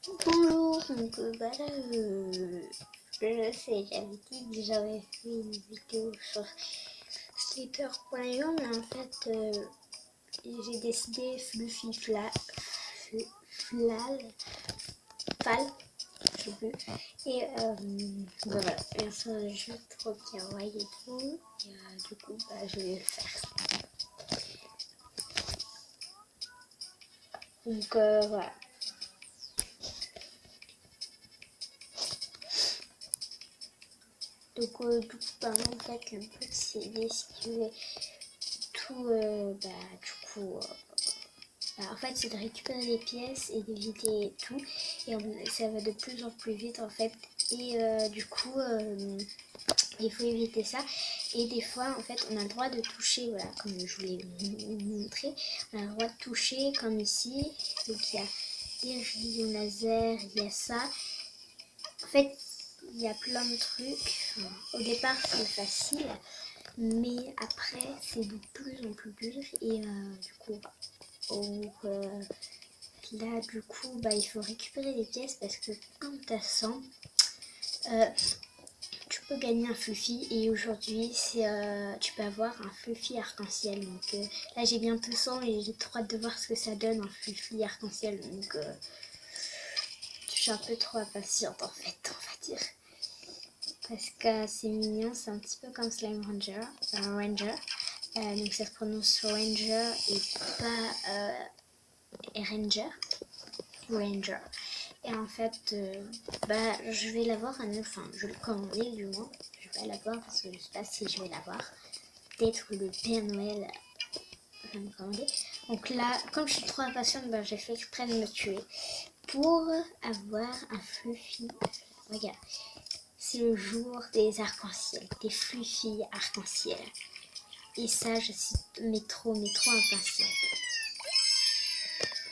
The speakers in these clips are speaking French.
Bonjour, donc là, je sais, j'avais dit que j'avais fait une vidéo sur Slither.io, mais en fait, j'ai décidé Fluffy Flal, je sais plus, et voilà, et ça je trop kawaii et tout, et du coup, je vais le faire. Donc voilà. Donc du coup, par exemple, en fait, le but c'est d'esquiver tout, en fait, c'est de récupérer les pièces et d'éviter tout. Et ça va de plus en plus vite, en fait. Et du coup, il faut éviter ça. Et des fois, en fait, on a le droit de toucher, voilà, comme je vous l'ai montré. On a le droit de toucher, comme ici. Donc, il y a des rayons laser, il y a ça. En fait, il y a plein de trucs. Au départ, c'est facile. Mais après, c'est de plus en plus dur. Et du coup, là, du coup, il faut récupérer les pièces parce que quand tu as 100, tu peux gagner un Fluffy. Et aujourd'hui, tu peux avoir un Fluffy arc-en-ciel. Donc là, j'ai bientôt 100 et j'ai trop hâte de voir ce que ça donne un Fluffy arc-en-ciel. Donc je suis un peu trop impatiente en fait, on va dire. Parce que c'est mignon, c'est un petit peu comme Slime Ranger. Donc ça se prononce Ranger et pas Ranger. Et en fait, je vais l'avoir, enfin je le commandais du moins. Je vais pas l'avoir parce que je sais pas si je vais l'avoir. Peut-être le Père Noël va me commander. Donc là, comme je suis trop impatiente, j'ai fait exprès de me tuer pour avoir un Fluffy. Regarde. C'est le jour des arcs-en-ciel, des Fluffy arc-en-ciel. Et ça, je suis trop impatiente.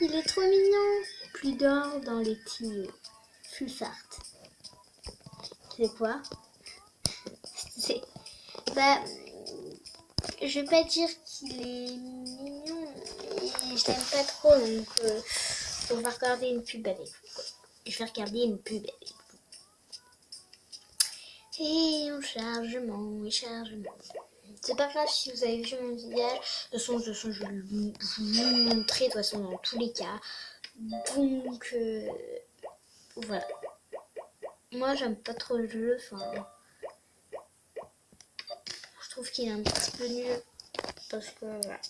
Il est trop mignon. Plus d'or dans les tuyaux. Fluffart. C'est quoi? Je vais pas dire qu'il est mignon, mais je l'aime pas trop, donc on va regarder une pub avec vous. Je vais regarder une pub avec vous. Et en chargement. C'est pas grave si vous avez vu mon visage. De toute façon, je vais vous montrer de toute façon dans tous les cas. Donc voilà. Moi j'aime pas trop le jeu. Enfin, je trouve qu'il est un petit peu nul parce que voilà.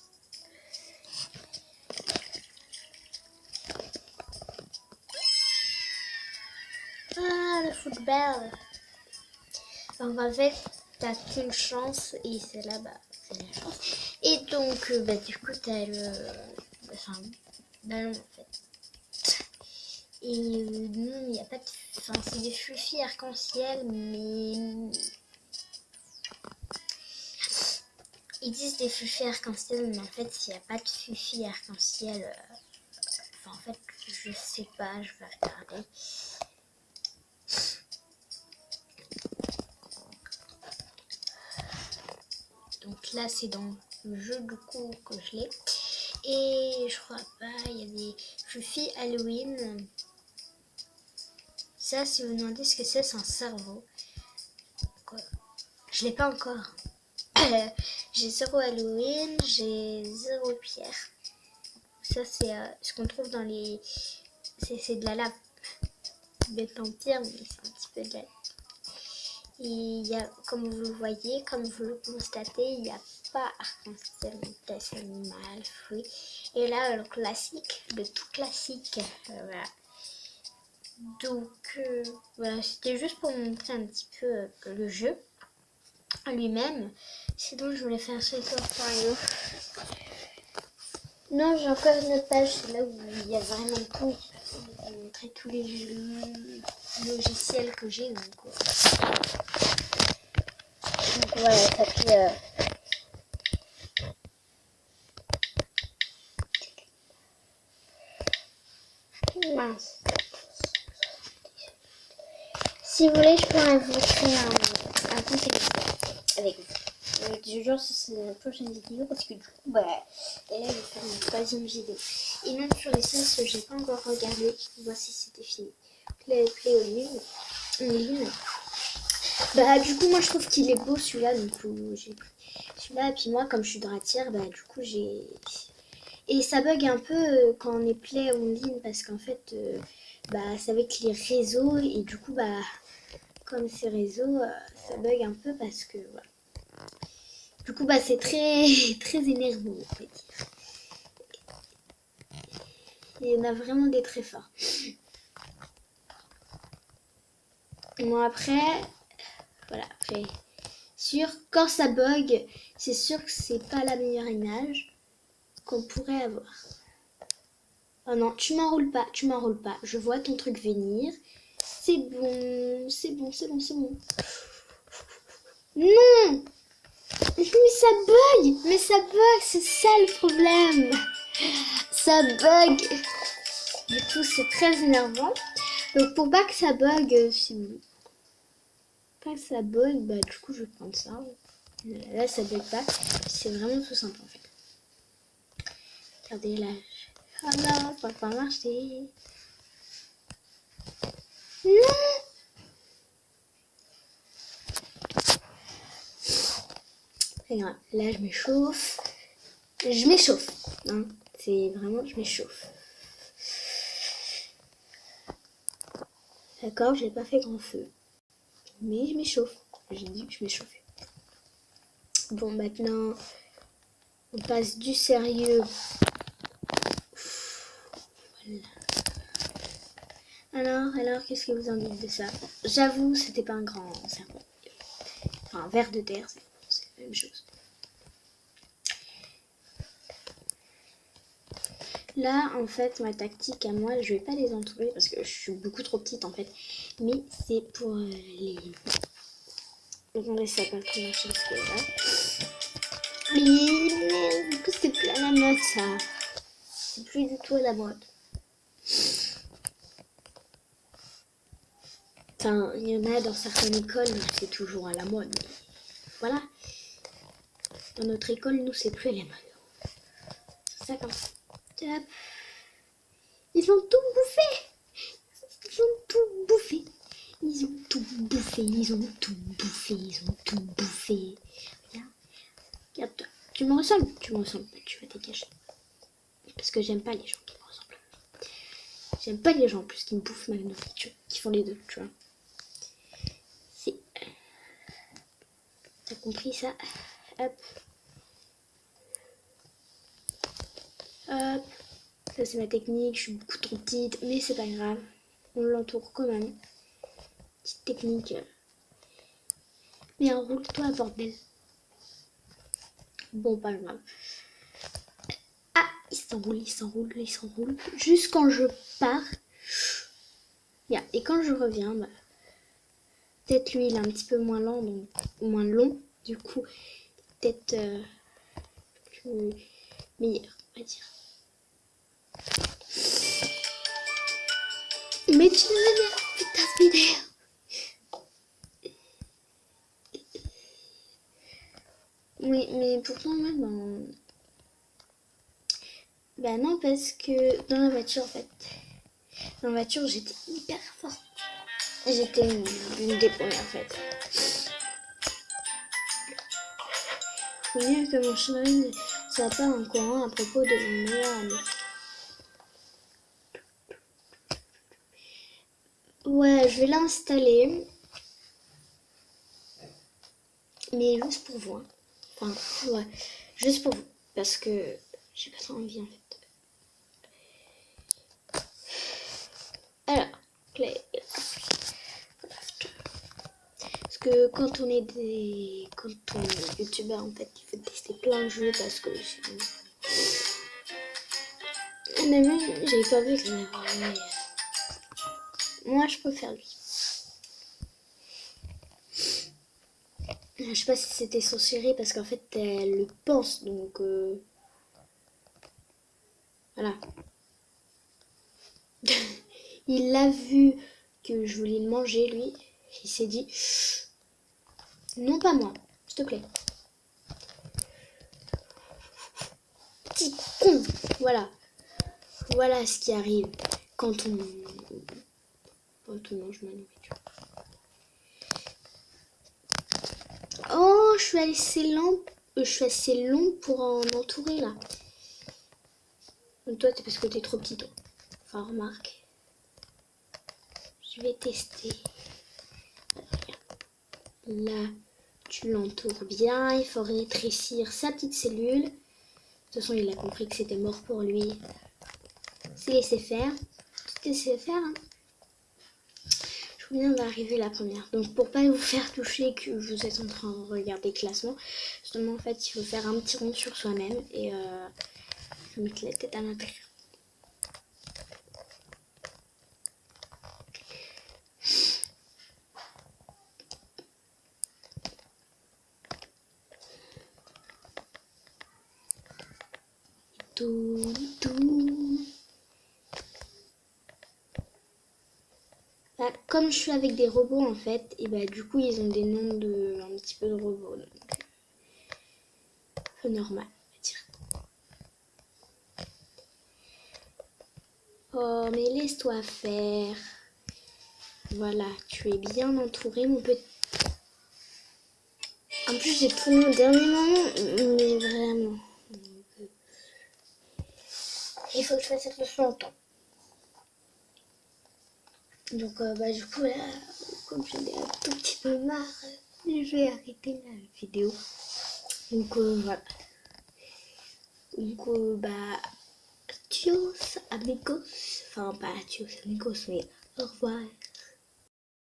Ah, le football. Donc en fait, t'as qu'une chance et c'est là, c'est la chance. Et donc, du coup, t'as le ballon en fait. Et non, il n'y a pas de... Enfin, c'est des Fluffy arc-en-ciel, mais... Ils disent des Fluffy arc-en-ciel, mais en fait, il n'y a pas de Fluffy arc-en-ciel. En fait, je sais pas, je vais regarder. Donc là, c'est dans le jeu du coup que je l'ai. Et je crois pas, il y a des Fluffy Halloween. Ça, si vous vous demandez ce que c'est un cerveau. Quoi. Je l'ai pas encore. J'ai 0 Halloween, j'ai 0 pierre. Ça, c'est ce qu'on trouve dans les... C'est de la lave. Bête en pierre, mais c'est un petit peu de la lave. Et il y a, comme vous le voyez, comme vous le constatez, il n'y a pas arc-en-ciel, pièce animale, fruits. Et là, le classique, le tout classique. Voilà. Donc, voilà, c'était juste pour vous montrer un petit peu le jeu lui-même. Sinon, je voulais faire Slither.io. Non, j'ai encore une autre page, c'est là où il y a vraiment tout. Je vais vous montrer tous les logiciels que j'ai. Donc voilà, ça fait... Mince. Si vous voulez, je pourrais vous créer un compte avec vous. du genre c'est la prochaine vidéo parce que du coup bah là je vais faire une troisième vidéo. Et même sur les sens j'ai pas encore regardé, voici c'était fini. Play en ligne. Bah du coup moi je trouve qu'il est beau celui-là, donc j'ai pris celui-là et puis moi comme je suis droitière, bah du coup j'ai... Et ça bug un peu quand on est play en ligne parce qu'en fait bah c'est avec les réseaux et du coup bah comme ces réseaux ça bug un peu parce que voilà. Du coup bah c'est très très énervant on peut dire. Il y en a vraiment des très forts. Bon après, voilà, après, sûr, quand ça bug, c'est sûr que c'est pas la meilleure image qu'on pourrait avoir. Oh non, tu m'enroules pas, tu m'enroules pas. Je vois ton truc venir. C'est bon, c'est bon, c'est bon, c'est bon. Non! Mais ça bug, c'est ça le problème. Ça bug. Du coup, c'est très énervant. Donc pour pas que ça bug, c'est bon. Pas que ça bug, bah du coup je vais prendre ça. Là ça bug pas. C'est vraiment tout simple en fait. Regardez là. Oh non, ça va pas marcher. Non! C'est grave. Là je m'échauffe. Je m'échauffe. Hein. C'est vraiment je m'échauffe. D'accord, j'ai pas fait grand feu. Mais je m'échauffe. J'ai dit que je m'échauffais. Bon maintenant on passe du sérieux. Voilà. Alors, qu'est-ce que vous en dites de ça? J'avoue, c'était pas un grand serpent. Enfin, un ver de terre, c'est la même chose. Là, en fait, ma tactique à moi, je vais pas les entourer parce que je suis beaucoup trop petite en fait. Mais c'est pour les... Attendez, ça va pas trop marcher parce que là... Mais du coup, c'est plus à la mode ça. C'est plus du tout à la mode. Enfin, il y en a dans certaines écoles, c'est toujours à la mode. Mais voilà. Dans notre école, nous, c'est plus à la mode. C'est ça comme ça. Hop. Ils ont tout bouffé. Ils ont tout bouffé. Ils ont tout bouffé. Ils ont tout bouffé. Ils ont tout bouffé. Regarde. Regarde-toi. Tu me ressembles. Tu me ressembles pas. Tu vas dégager. Parce que j'aime pas les gens qui me ressemblent. J'aime pas les gens en plus qui me bouffent ma nourriture. Qui font les deux, tu vois. C'est... T'as compris ça? Hop. Hop. Ça c'est ma technique. Je suis beaucoup trop petite. Mais c'est pas grave. On l'entoure quand même. Petite technique. Mais enroule-toi, bordel. Bon, pas grave. Ah, il s'enroule, il s'enroule, il s'enroule. Juste quand je pars. Yeah. Et quand je reviens, bah, peut-être lui, il est un petit peu moins lent, donc moins long. Du coup, peut-être plus meilleur, on va dire. Mais tu m'énerves, putain, de vidéo. Oui, mais pourtant, moi, bah non, parce que dans la voiture, en fait, dans la voiture, j'étais hyper forte. J'étais une des premières, en fait. Faut mieux que mon chemin ne soit pas en courant à propos de mon meilleur ami. Ouais, je vais l'installer. Mais juste pour vous. Hein. Enfin, ouais, juste pour vous. Parce que j'ai pas trop envie, en fait. Alors, parce que quand on est youtubeur, en fait, il faut tester plein de jeux parce que sinon... Mais même, j'ai pas vu que mais... Moi, je préfère lui. Je sais pas si c'était son chéri parce qu'en fait, elle le pense, donc... Voilà. Il l'a vu que je voulais le manger, lui. Il s'est dit... Non, pas moi, s'il te plaît. petit con. Voilà. Voilà ce qui arrive quand on mange ma nourriture. Oh, je suis assez long pour en entourer là. Donc toi, c'est parce que t'es trop petit, toi. Enfin, remarque. Je vais tester. Là, tu l'entoures bien. Il faut rétrécir sa petite cellule. De toute façon, il a compris que c'était mort pour lui. C'est laissé faire. Tout laissé faire. Hein. Je viens d'arriver la première. Donc, pour pas vous faire toucher que vous êtes en train de regarder le classement, justement, en fait, il faut faire un petit rond sur soi-même et mettre la tête à l'intérieur. Tout. Bah, comme je suis avec des robots en fait, et bah du coup ils ont des noms de un petit peu de robots, donc c'est normal, on va dire. Oh mais laisse-toi faire. Voilà, tu es bien entouré mon petit. En plus j'ai tourné au dernier moment, mais vraiment. Il faut que je fasse cette leçon longtemps. Donc bah du coup là, comme j'en ai un tout petit peu marre, je vais arrêter la vidéo. Donc voilà. Donc bah adios amigos. Enfin pas adios amigos mais au revoir.